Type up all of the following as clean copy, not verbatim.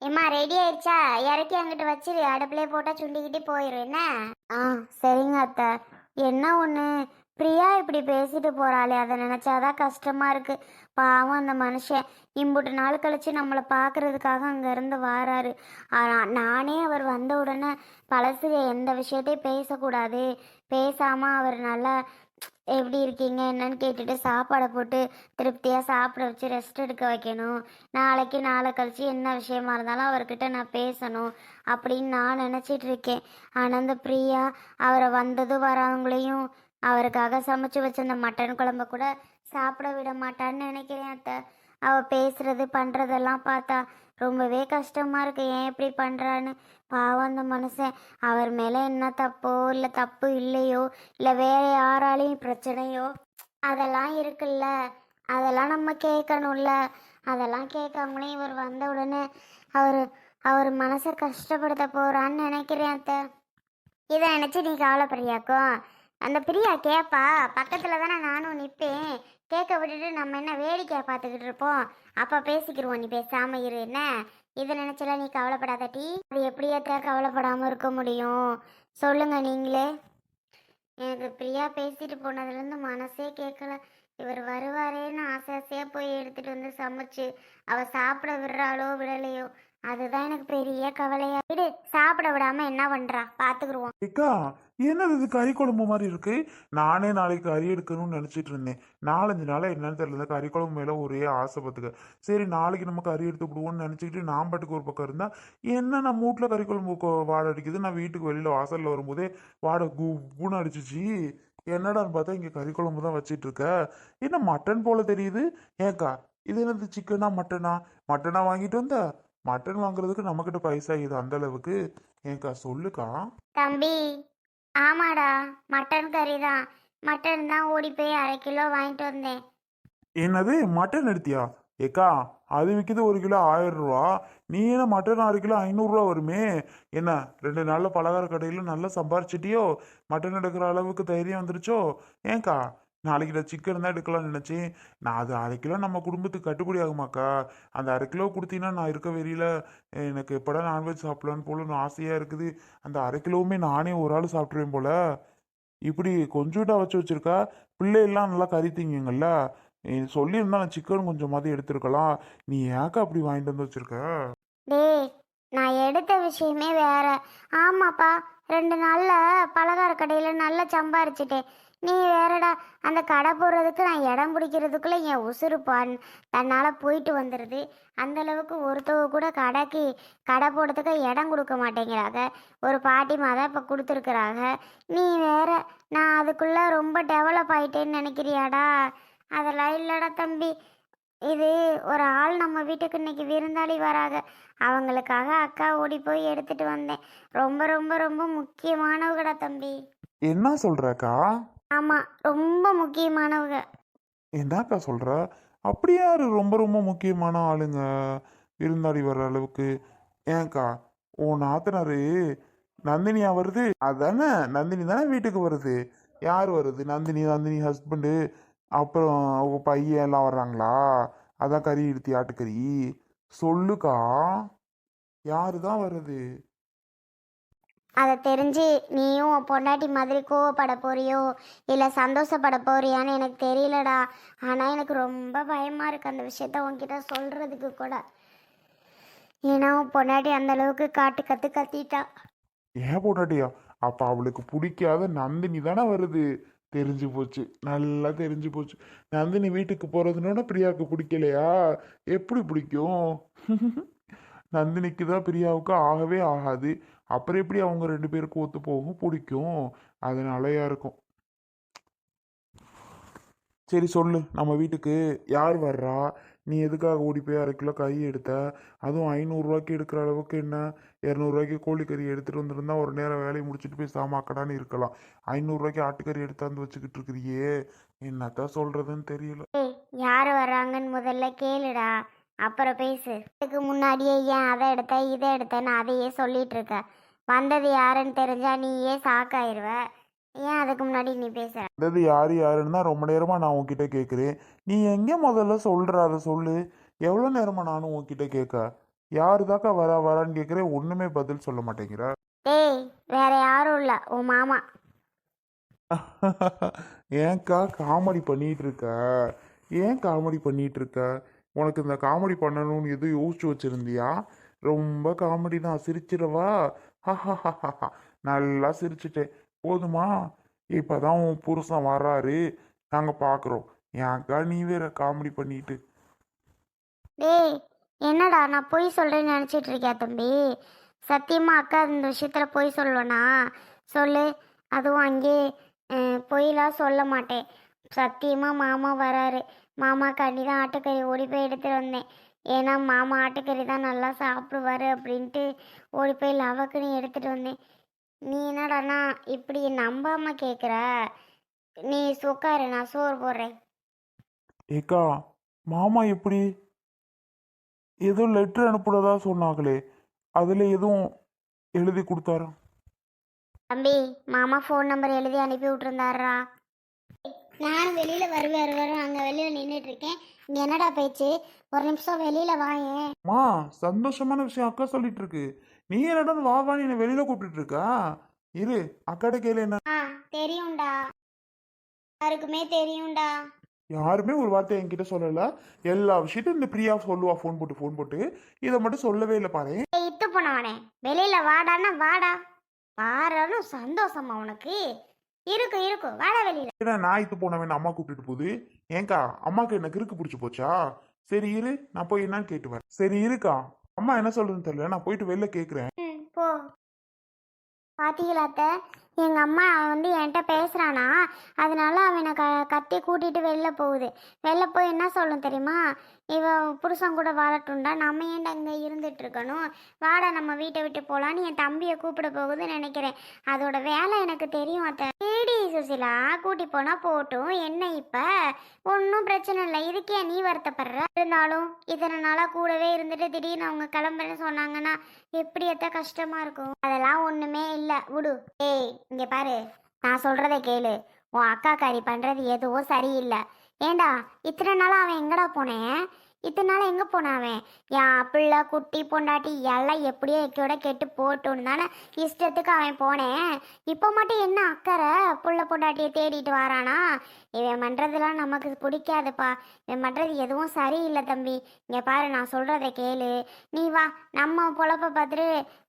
ஏம்மா ரெடி ஆயிடுச்சா? இறக்கி அங்கிட்டு வச்சிரு, அடுப்புலயே போட்டா சுண்டிக்கிட்டே போயிரு என்ன? ஆ சரிங்க அத்தை. என்ன ஒன்று, பிரியா இப்படி பேசிட்டு போறாளே, அதை நினைச்சாதான் கஷ்டமா இருக்கு. பாவம் அந்த மனுஷன் இம்புட்டு நாள் கழிச்சு நம்மளை பார்க்கறதுக்காக அங்கேருந்து வாராரு. ஆனால் நானே அவர் வந்த உடனே பழசு எந்த விஷயத்தையும் பேசக்கூடாது, பேசாமல் அவர் நல்லா எப்படி இருக்கீங்க என்னன்னு கேட்டுட்டு சாப்பாடை போட்டு திருப்தியாக சாப்பிட வச்சு ரெஸ்ட் எடுக்க வைக்கணும். நாளைக்கு நாளை கழிச்சு என்ன விஷயமா இருந்தாலும் அவர்கிட்ட நான் பேசணும் அப்படின்னு நான் நினச்சிட்டு இருக்கேன். ஆனால் அந்த பிரியா அவரை வந்ததும் வரவங்களையும் அவருக்காக சமைச்சு வச்ச அந்த மட்டன் குழம்ப கூட சாப்பிட விட மாட்டான்னு நினைக்கிறேன் அத்தை. அவள் பேசுறது பண்ணுறதெல்லாம் பார்த்தா ரொம்பவே கஷ்டமாக இருக்கு. ஏன் இப்படி பண்ணுறான்னு. பாவம் அந்த மனுஷன். அவர் மேலே என்ன தப்போ இல்லை தப்பு இல்லையோ இல்லை வேற யாராலையும் பிரச்சனையோ அதெல்லாம் இருக்குல்ல, அதெல்லாம் நம்ம கேட்கணும்ல. அதெல்லாம் கேட்காமலே இவர் வந்த உடனே அவர் அவர் மனசை கஷ்டப்படுத்த போகிறான்னு நினைக்கிறேன் அத்தை. இதை நினச்சி நீ கவலைப்படுறியாக்கும்? அந்த பிரியா கேட்பா, பக்கத்தில் தானே நானும் நிற்பேன். கேட்க விட்டுட்டு நம்ம என்ன வேடிக்கை பார்த்துக்கிட்டு இருப்போம்? அப்போ பேசிக்கிடுவோம், நீ பேசாமல் இரு என்ன? இதை நினச்சலாம் நீ கவலைப்படாதட்டி. அது எப்படியாத்த கவலைப்படாமல் இருக்க முடியும் சொல்லுங்க நீங்களே. எனக்கு பிரியா பேசிட்டு போனதுலேருந்து மனசே கேட்கல. இவர் வருவாரேன்னு ஆசை ஆசையாக போய் எடுத்துகிட்டு வந்து சமைச்சு அவள் சாப்பிட விடுறாளோ விடலையோ, அதுதான் எனக்கு பெரிய கவலையா. விடு, சாப்பிட விடாம என்ன பண்றா பாத்துக்கிருவோம். ஏக்கா, என்னது இது கறி குழம்பு மாதிரி இருக்கு? நானே நாளைக்கு கறி எடுக்கணும்னு நினைச்சிட்டு இருந்தேன். 4-5 நாளா என்னன்னு தெரியல, கறி குழம்பு மேல ஒரே ஆசைப்பட்டுக்க. சரி நாளைக்கு நம்ம கறி எடுத்து விடுவோம்னு நினைச்சுக்கிட்டு நான் பாட்டுக்கு ஒரு பக்கம் இருந்தா, என்ன நம்ம வீட்டுல கறி குழம்பு வாடை அடிக்குது. நான் வீட்டுக்கு வெளியில வாசல்ல வரும்போதே வாடை குப்புன்னு அடிச்சிச்சு. என்னடான்னு பார்த்தா இங்க கறி குழம்பு தான் வச்சிட்டு இருக்க. என்ன மட்டன் போல தெரியுது. ஏக்கா, இது என்னது, சிக்கனா மட்டனா? மட்டனா வாங்கிட்டு வந்த? மட்டன் வாங்குறதுக்கு நம்மக்கிட்ட பைசா இது அந்த அளவுக்கு? ஏக்கா சொல்லுக்கா. தம்பி, ஆமாடா, மட்டன் கறி தான். மட்டன் தான் ஓடி போய் 1/2 கிலோ வாங்கிட்டு வந்தேன். என்னது, மட்டன் எடுத்தியா? ஏக்கா, அது விற்கிது 1 கிலோ 1000 ரூபா. நீ என்ன மட்டன் 1/2 கிலோ 500 ரூபா வருமே? என்ன 2 நாள்ல பலகார கடையில் நல்லா சம்பாரிச்சிட்டியோ? மட்டன் எடுக்கிற அளவுக்கு தைரியம் வந்துருச்சோ? ஏன்க்கா, நாளைக்கு நான் சிக்கன் தான் எடுக்கலாம்னு நினச்சேன். நான் அது 1/2 கிலோ நம்ம குடும்பத்துக்கு கட்டுப்படி ஆகுமாக்கா? அந்த 1/2 கிலோ கொடுத்தீங்கன்னா நான் இருக்க வெறியில் எனக்கு எப்படா நான்வெஜ் சாப்பிடலான்னு போல ஆசையாக இருக்குது. அந்த 1/2 கிலோவுமே நானே ஒரு ஆள் சாப்பிட்ருவேன் போல. இப்படி கொஞ்சோட்டா வச்சு வச்சிருக்கா. பிள்ளையெல்லாம் நல்லா கறி திங்குங்கல்ல. நீ சொல்லியிருந்தா நான் சிக்கன் கொஞ்சமாவது எடுத்திருக்கலாம். நீ ஏக்கா அப்படி வாங்கிட்டு வந்து வச்சிருக்க? டேய், நான் எடுத்த விஷயமே வேற. ஆமாப்பா, 2 நாள்ல பலகார கடையில நல்லா சம்பாரிச்சிட்டேன். நீ வேறடா, அந்த கடை போடுறதுக்கு நான் இடம் பிடிக்கிறதுக்குள்ள என் உசுறுப்பான் தன்னால் போயிட்டு வந்துடுது. அந்த அளவுக்கு ஒருத்தவங்க கூட கடைக்கு கடை போடுறதுக்கு இடம் கொடுக்க மாட்டேங்கிறாங்க. ஒரு பாட்டிமா தான் இப்போ கொடுத்துருக்குறாங்க. நீ வேற, நான் அதுக்குள்ளே ரொம்ப டெவலப் ஆயிட்டேன்னு நினைக்கிறியாடா? அதெல்லாம் இல்லைடா தம்பி. இது ஒரு ஆள் நம்ம வீட்டுக்கு இன்னைக்கு விருந்தாளி வராங்க. அவங்களுக்காக அக்கா ஓடி போய் எடுத்துட்டு வந்தேன். ரொம்ப ரொம்ப ரொம்ப முக்கியமானவங்கடா தம்பி. என்ன சொல்றக்கா? ஆமா, ரொம்ப முக்கியமானவங்க. என்னக்கா சொல்ற? அப்படி யாரு ரொம்ப ரொம்ப முக்கியமான ஆளுங்க விருந்தாடி வர்ற அளவுக்கு? ஏன்க்கா, உன் நாத்தனாரு நந்தினியா வருது? அதானே, நந்தினி தானே வீட்டுக்கு வருது. யார் வருது? நந்தினி, நந்தினி ஹஸ்பண்டு, அப்புறம் அவங்க பையன் எல்லாம் வர்றாங்களா? அதான் கறி எடுத்தி ஆட்டுக்கறி. சொல்லுக்கா, யாரு தான் வருது? அதை தெரிஞ்சு நீயும் உன் பொண்டாட்டி மாதிரி கோவப்பட போறியோ இல்லை சந்தோஷப்பட போறியான்னு எனக்கு தெரியலடா. ஆனால் எனக்கு ரொம்ப பயமாக இருக்கு அந்த விஷயத்த உன்கிட்ட சொல்கிறதுக்கு கூட. ஏன்னா உன் பொண்டாட்டி அந்த அளவுக்கு காட்டு கற்று கத்திட்டா. ஏன் பொண்டாட்டியா? அப்ப அவளுக்கு பிடிக்காத நந்தினி தானே வருது. தெரிஞ்சு போச்சு, நல்லா தெரிஞ்சு போச்சு. நந்தினி வீட்டுக்கு போறதுனோட பிரியாவுக்கு பிடிக்கலையா? எப்படி பிடிக்கும்? நந்தினிக்கு தான் பிரியாவுக்கு ஆகவே ஆகாது. அப்புறம் எப்படி அவங்க 2 பேருக்கு ஒத்து போகும்? பிடிக்கும். அதனாலயா இருக்கும். சரி சொல்லு, நம்ம வீட்டுக்கு யார் வர்றா? நீ எதுக்காக ஓடி போய் 1/2 கிலோ கறி எடுத்த? அதுவும் 500 ரூபாய்க்கு எடுக்கிற அளவுக்கு என்ன? 200 ரூபாய்க்கு கோழிக்கறி எடுத்துட்டு வந்திருந்தா ஒரு நேரம் வேலையை முடிச்சுட்டு போய் சாமாக்கடான்னு இருக்கலாம். 500 ரூபாய்க்கு ஆட்டுக்கறி எடுத்தாந்து வச்சுக்கிட்டு இருக்கிறியே, என்னத்தான் சொல்றதுன்னு தெரியல. ஏய், யார் வர்றாங்கன்னு முதல்ல கேளுடா, அப்புறம் பேசு. இதுக்கு முன்னாடியே ஏன் அதை எடுத்த இதை எடுத்தேன்னு அதையே சொல்லிட்டு இருக்க. வந்தது யாருன்னு தெரிஞ்சா நீயே சாக்காயிருவ. ஏன் அதுக்கு முன்னாடி நீ பேசுற? அதாவது யாரு யாருன்னு தான் ரொம்ப நேரமா நான் உன்கிட்ட கேட்குறேன். நீ எங்க முதல்ல சொல்ற, அதை சொல்லு. எவ்வளோ நேரமா நானும் உன்கிட்ட கேட்க? யாருதாக்கா வரான்னு கேட்குறேன், ஒன்றுமே பதில் சொல்ல மாட்டேங்கிற. டேய் வேற யாரும் இல்லை உன் மாமா. ஏன்க்கா காமெடி பண்ணிட்டு இருக்க? ஏன் காமெடி பண்ணிட்டு இருக்க? உனக்கு இந்த காமெடி பண்ணணும்னு எதுவும் யோசிச்சு வச்சிருந்தியா? ரொம்ப காமெடி தான், சிரிச்சிடவா? நல்லா சிரிச்சிட்டேன், போதுமா? இப்பதான் உன் புருஷன் வர்றாரு, நாங்க பாக்குறோம். ஏன்க்கா நீ வேற காமெடி பண்ணிட்டு? டேய் என்னடா நான் பொய் சொல்கிறேன்னு நினச்சிட்டு இருக்கியா தம்பி? சத்தியமாக அக்கா இந்த விஷயத்தில் பொய் சொல்லுவேனா? சொல்லு. அதுவும் அங்கே பொய்லாம் சொல்ல மாட்டேன். சத்தியமாக மாமா வராரு. மாமாக்காண்டி தான் ஆட்டுக்கறி ஓடி போய் எடுத்துகிட்டு வந்தேன். ஏன்னா மாமா ஆட்டுக்கறி தான் நல்லா சாப்பிடுவாரு அப்படின்ட்டு ஓடி போய் லவக்குன்னு எடுத்துகிட்டு வந்தேன். நீ என்னடாண்ணா இப்படி நம்பாமல் கேட்குற? நீ உட்காரு, நான் சோறு போடுறேன். ஏக்கா, மாமா எப்படி? ஏதோ லெட்டர் அனுப்புனதா சொன்னாங்களே, அதுல எதுவும் எழுதி கொடுத்தாரா? தம்பி மாமா ஃபோன் நம்பர் எழுதி அனுப்பி விட்டுருந்தாரா? நானும் வெளியில வருவேன் அங்க வெளியில நின்றுட்டு இருக்கேன். இங்க என்னடா பேச்சு? ஒரு நிமிஷம் வெளியில வாயேன். மா, சந்தோஷமான விஷயம் அக்கா சொல்லிட்டு இருக்கு. நீ என்னடா வா வான்னு என்னை வெளியில கூப்பிட்டு இருக்கா? இரு, அக்காட்ட கேளு என்ன. தெரியும்டா, யாருக்குமே தெரியும்டா. யாருமே ஒரு வார்த்தை என்கிட்ட சொல்லல. எல்லா விஷயத்தையும் இந்த பிரியா சொல்லுவா, ஃபோன் போட்டு. இதை மட்டும் சொல்லவே இல்லை பாரு. இத்து போனவனே, வெளியில வாடான்னா வாடா. வாரன்னு சந்தோஷமா உனக்கு? இருக்கும் வாடா வெளியில. ஏன்னா நான் இது போனவன் அம்மா கூப்பிட்டுட்டு போகுது. ஏங்கா, அம்மாக்கு என்ன கிறுக்கு பிடிச்சி போச்சா? சரி இரு, நான் போய் என்னன்னு கேட்டு வரேன். சரி இருக்கா, அம்மா என்ன சொல்றதுன்னு தெரியல, நான் போயிட்டு வெளில கேட்குறேன். போ. பாத்தீங்களாத்த, எங்க அம்மா வந்து என்கிட்ட பேசுறானா, அதனால அவனை கத்தி கூட்டிட்டு வெளில போகுது. வெளில போய் என்ன சொல்லும் தெரியுமா? இவ புருஷன் கூட வாழட்டும்டா, நம்ம ஏன்டா இங்கே இருந்துட்டு இருக்கணும், வாடா நம்ம வீட்டை விட்டு போகலான்னு என் தம்பியை கூப்பிட போகுதுன்னு நினைக்கிறேன். அதோட வேலை எனக்கு தெரியும் அத்தை. ஏடி சுசிலா, கூட்டி போனா போட்டும், என்ன இப்போ ஒன்றும் பிரச்சனை இல்லை. இதுக்கே நீ வருத்தப்படுற? இருந்தாலும் இத்தனை நாளாக கூடவே இருந்துட்டு திடீர்னு அவங்க கிளம்புறேன்னு சொன்னாங்கன்னா எப்படி எத்த கஷ்டமா இருக்கும். அதெல்லாம் ஒன்றுமே இல்லை, விடு. ஏய் இங்கே பாரு, நான் சொல்கிறத கேளு. உன் அக்காக்காரி பண்ணுறது எதுவும் சரியில்லை. ஏண்டா இத்தனை நாளாக அவன் எங்கடா போனேன்? இத்தனை நாள் எங்கே போனாவன்? என் பிள்ளை குட்டி பொண்டாட்டி எல்லாம் எப்படியோ எக்கையோட கெட்டு போட்டோன்னு தானே இஷ்டத்துக்கு அவன் போனேன். இப்போ மட்டும் என்ன அக்கறை புள்ள பொண்டாட்டியை தேடிட்டு வரானா? இவன் பண்ணுறதுலாம் நமக்கு பிடிக்காதுப்பா. இவன் பண்ணுறது எதுவும் சரியில்லை தம்பி. இங்கே பாரு, நான் சொல்கிறத கேளு. நீ வா, நம்ம பொழப்ப பார்த்துட்டு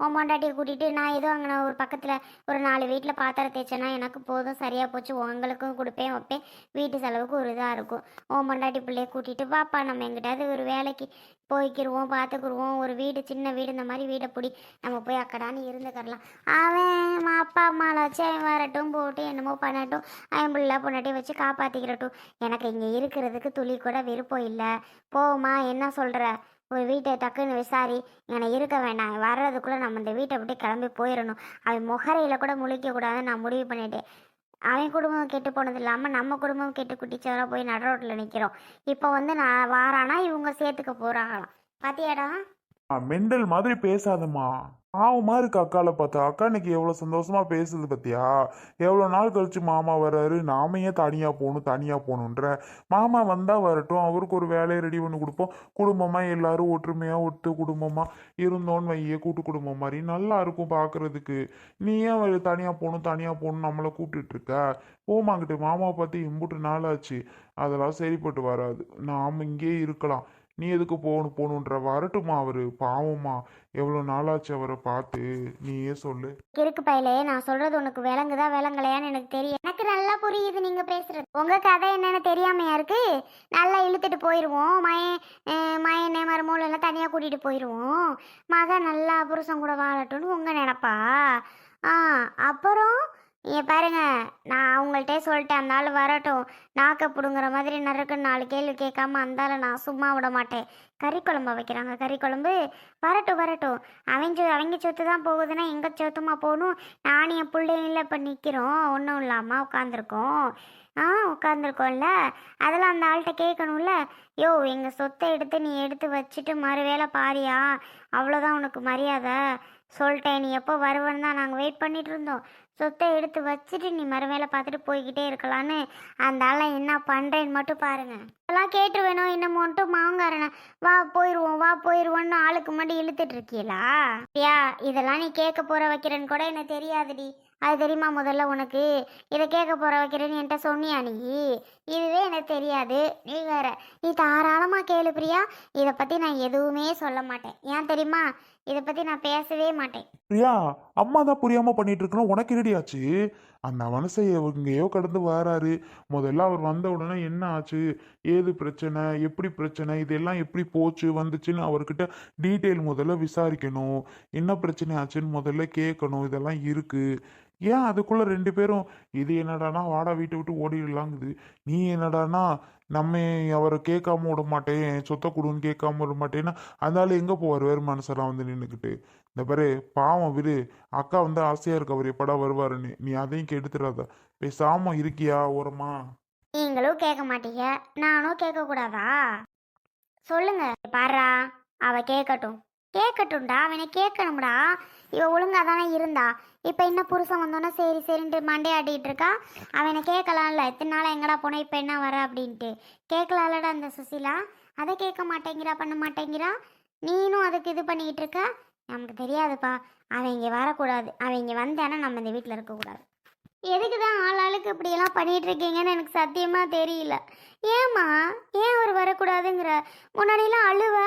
உன் பொண்டாட்டியை கூட்டிகிட்டு நான் ஏதோ அங்கே ஒரு பக்கத்தில் ஒரு 4 வீட்டில் பாத்திரம் தேய்ச்சேன்னா எனக்கு போதும், சரியாக போச்சு. உங்களுக்கும் கொடுப்பேன் வைப்பேன், வீட்டு செலவுக்கு ஒரு இதாக இருக்கும். உன் பொண்டாட்டி பிள்ளைய கூட்டிகிட்டு வாப்பா, நம்ம எங்கிட்டாவது ஒரு வேலைக்கு போய்க்கிருவோம், பார்த்துக்குருவோம். ஒரு வீடு, சின்ன வீடு, இந்த மாதிரி வீடை பிடி, நம்ம போய் அக்கடான்னு இருந்துக்கிறலாம். அவன் அப்பா அம்மாலாச்சும் அவன் வரட்டும் போட்டு என்னமோ பண்ணட்டும், அவன் பிள்ளை பொண்டாட்டி வச்சு காப்பாற்றிக்கிறட்டும். எனக்கு இங்கே இருக்கிறதுக்கு துளி கூட விருப்பம் இல்லை. போமா, என்ன சொல்கிற? ஒரு வீட்டை டக்குன்னு விசாரி, என்னை இருக்க வேண்டாம், வர்றதுக்குள்ளே நம்ம இந்த வீட்டை விட்டு கிளம்பி போயிடணும். அவன் முகரையில் கூட முழிக்கக்கூடாதுன்னு நான் முடிவு பண்ணிட்டேன். அவன் குடும்பம் கெட்டு போனது இல்லாமல் நம்ம குடும்பம் கெட்டு குட்டிச்சவராக போய் நடு ரோட்டில் நிற்கிறோம். இப்போ வந்து நான் வாரானா இவங்க சேர்த்துக்க போகிறாங்களாம். பாத்தியாடா? மெண்டல் மாதிரி பேசாதம்மா. பாவமா இருக்கு அக்கால பார்த்தா. அக்கா இன்னைக்கு எவ்வளவு சந்தோஷமா பேசுது பத்தியா? எவ்வளவு நாள் கழிச்சு மாமா வர்றாரு, நாம ஏன் தனியா போகணுன்ற? மாமா வந்தா வரட்டும், அவருக்கு ஒரு வேலையை ரெடி பண்ணி கொடுப்போம். குடும்பமா எல்லாரும் ஒற்றுமையா ஒட்டு குடும்பமா இருந்தோன்னு வையே, கூட்டு குடும்பம் மாதிரி நல்லா இருக்கும் பாக்குறதுக்கு. நீ ஏன் தனியா போகணும் நம்மளை கூப்பிட்டுட்டு இருக்க? போமாங்கிட்டு, மாமாவை பார்த்து இம்புட்டு நாள் ஆச்சு. அதெல்லாம் சரிப்பட்டு வராது. நாம இங்கே இருக்கலாம். நீ எதுக்கு போகணுன்ற? வரட்டுமா, அவரு பாவமா, எவ்வளவு நாளாச்சு அவரை பார்த்து, நீயே சொல்லு. இருக்கு பையலே, நான் சொல்றது உனக்கு விளங்குதா விளங்கலையான்னு எனக்கு தெரியும். எனக்கு நல்லா புரியுது நீங்க பேசுறது. உங்க கதை என்னன்னு தெரியாமையா இருக்கு? நல்லா இழுத்துட்டு போயிடுவோம். மயனே மருமூல எல்லாம் தனியா கூட்டிட்டு போயிடுவோம். மகன் நல்லா புருஷன் கூட வாழட்டும்னு உங்க நினைப்பா? அப்புறம் பாருங்க, நான் அவங்கள்ட்டே சொல்லிட்டேன், அந்த ஆள் வரட்டும். நாக்க பிடுங்குற மாதிரி நறுக்குன்னு 4 கேள்வி கேட்காம அந்த ஆளை நான் சும்மா விட மாட்டேன். கறி குழம்பு வைக்கிறாங்க, கறி குழம்பு வரட்டும். அவங்க சொத்து தான் போகுதுன்னா எங்கள் சொத்துமா போகணும்? நானும் என் பிள்ளைங்கள இப்போ நிற்கிறோம், ஒன்றும் இல்லாமல் உட்காந்துருக்கோம்ல. அதெல்லாம் அந்த ஆள்கிட்ட கேட்கணும்ல. யோ, எங்கள் சொத்தை எடுத்து நீ எடுத்து வச்சுட்டு மறு வேலை பாரியா, அவ்வளோதான் உனக்கு மரியாதை. சொல்லிட்டேன், நீ எப்போ வருவேன்னு தான் நாங்கள் வெயிட் பண்ணிட்டு இருந்தோம். சொத்தை எடுத்து வச்சுட்டு நீ மறுவேலை பார்த்துட்டு போய்கிட்டே இருக்கலான்னு. அந்த ஆளை என்ன பண்ணுறேன்னு மட்டும் பாருங்க. அதெல்லாம் கேட்டு வேணும் என்னமோன்ட்டு மாங்காரனை வா போயிடுவோம் வா போயிடுவோன்னு ஆளுக்கு முன்னாடி இழுத்துட்டு இருக்கீங்களா? ஐயா, இதெல்லாம் நீ கேட்க போகிற வைக்கிறேன்னு கூட எனக்கு தெரியாதுடி. அது தெரியுமா முதல்ல உனக்கு? இதை கேட்க போகிற வைக்கிறேன்னு என்கிட்ட சொன்னியா நீ? இதுவே எனக்கு தெரியாது. நீ வேற. நீ தாராளமாக கேளு பிரியா. இதை பற்றி நான் எதுவுமே சொல்ல மாட்டேன். ஏன் தெரியுமா? இதை பற்றி நான் பேசவே மாட்டேன். பிரியா, அம்மா தான் புரியாம பண்ணிட்டு இருக்கணும், உனக்கு என்னடியாச்சு? அந்த மனுஷன் எங்கேயோ கடந்து வராரு. முதல்ல அவர் வந்த உடனே என்ன ஆச்சு, ஏது பிரச்சனை, எப்படி பிரச்சனை, இதெல்லாம் எப்படி போச்சு வந்துச்சுன்னு அவர்கிட்ட டீட்டெயில் முதல்ல விசாரிக்கணும். என்ன பிரச்சனை ஆச்சுன்னு முதல்ல கேட்கணும். இதெல்லாம் இருக்கு. ஏன் அதுக்குள்ள ரெண்டு பேரும் இது என்னடானா வாடா வீட்டை விட்டு ஓடிடலாங்குது, நீ என்னடானா நம்ம அவரை கேட்காம விட மாட்டேன், சொத்தை கொடுன்னு கேட்காம விட மாட்டேன்னா அதனால எங்க போவார் வேறு மனுஷரெல்லாம் வந்து நின்றுக்கிட்டு? இந்த பாரு, பாவம் விடு. அக்கா வந்து ஆசையா இருக்கு அவர் எப்படா வருவாருன்னு. நீ அதையும் கெடுத்துடாத. பேசாம இருக்கியா ஓரமா? நீங்களும் கேட்க மாட்டீங்க, நானும் கேட்கக்கூடாதா? சொல்லுங்க. பாரா, அவ கேட்கட்டும். கேட்கட்டும்டா, அவனை கேட்கணும்டா. இவ ஒழுங்கா தானே இருந்தா. இப்போ என்ன புருஷன் வந்தோன்னா சரி சரின்ட்டு மண்டே ஆட்டிகிட்டு இருக்கா. அவனை கேட்கலாம்ல, இத்தனை நாள் எங்கடா போனேன் இப்போ என்ன வர அப்படின்ட்டு. கேட்கலாம்லடா அந்த சுசிலா. அதை கேட்க மாட்டேங்கிறா, பண்ண மாட்டேங்கிறா. நீனும் அதுக்கு இது பண்ணிக்கிட்டு இருக்க. நமக்கு தெரியாதுப்பா. அவன் இங்கே வரக்கூடாது. அவன் இங்கே வந்தானா நம்ம இந்த வீட்டில் இருக்கக்கூடாது. எதுக்கு தான் ஆளாளுக்கு இப்படியெல்லாம் பண்ணிகிட்டு இருக்கீங்கன்னு எனக்கு சத்தியமாக தெரியல. ஏம்மா, ஏன் அவர் வரக்கூடாதுங்கிற? முன்னாடியெல்லாம் அழுவ,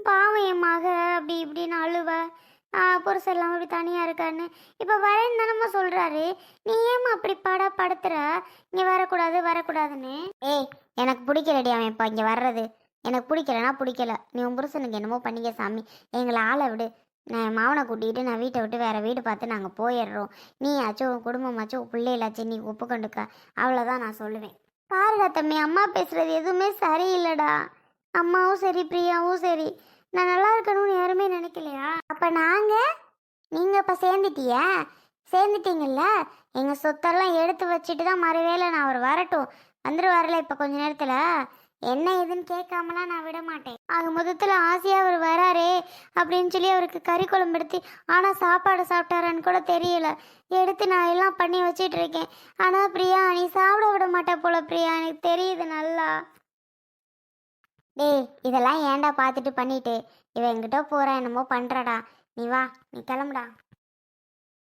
பாவம் என் மக அப்படி இப்படின்னு அழுவ, புருஷன் எல்லாம் அப்படி தனியாக இருக்கான்னு. இப்போ வரேன்னு தானம்மா சொல்கிறாரு. நீ ஏம்மா அப்படி படுத்துற? இங்கே வரக்கூடாது வரக்கூடாதுன்னு. ஏய், எனக்கு பிடிக்கலடி அவன் இப்போ இங்கே வர்றது. எனக்கு பிடிக்கலனா பிடிக்கல. நீ உன் புருஷனுக்கு என்னமோ பண்ணிக்க சாமி. எங்களை ஆளை விடு. நான் மாவனை கூட்டிகிட்டு நான் வீட்டை விட்டு வேறு வீடு பார்த்து நாங்கள் போயிடுறோம். நீ ஆச்சும் உன் குடும்பமாச்சும் உன் பிள்ளைகளாச்சும் நீ ஒப்புக்கொண்டுக்க. அவ்வளோதான் நான் சொல்லுவேன். பாருடா தம்பி, அம்மா பேசுகிறது எதுவுமே சரியில்லைடா. அம்மாவும் சரி பிரியாவும் சரி நான் நல்லா இருக்கணும்னு யாருமே நினைக்கலையா? அப்போ நீங்கள் இப்போ சேர்ந்துட்டீங்கல்ல. எங்கள் சொத்தெல்லாம் எடுத்து வச்சுட்டு தான் மறுவேளை நான் அவர் வரட்டும் வந்துடுவார்ல இப்போ கொஞ்ச நேரத்தில். என்ன ஏதுன்னு கேட்காமலாம் நான் விட மாட்டேன். ஆக மொத்தத்தில் ஆசையாக அவர் வராரே அப்படின்னு சொல்லி அவருக்கு கறி குழம்பு எடுத்து, ஆனால் சாப்பாடு சாப்பிட்டாரான்னு கூட தெரியல, எடுத்து நான் எல்லாம் பண்ணி வச்சிட்டு இருக்கேன். ஆனால் பிரியா நீ சாப்பிட விட மாட்டே போல பிரியா, எனக்கு தெரியுது நல்லா. டேய், இதெல்லாம் ஏன்டா பார்த்துட்டு பண்ணிட்டு இவன் என்கிட்ட போகிறா என்னமோ பண்ணுறடா. நீ வா, நீ கிளம்புடா.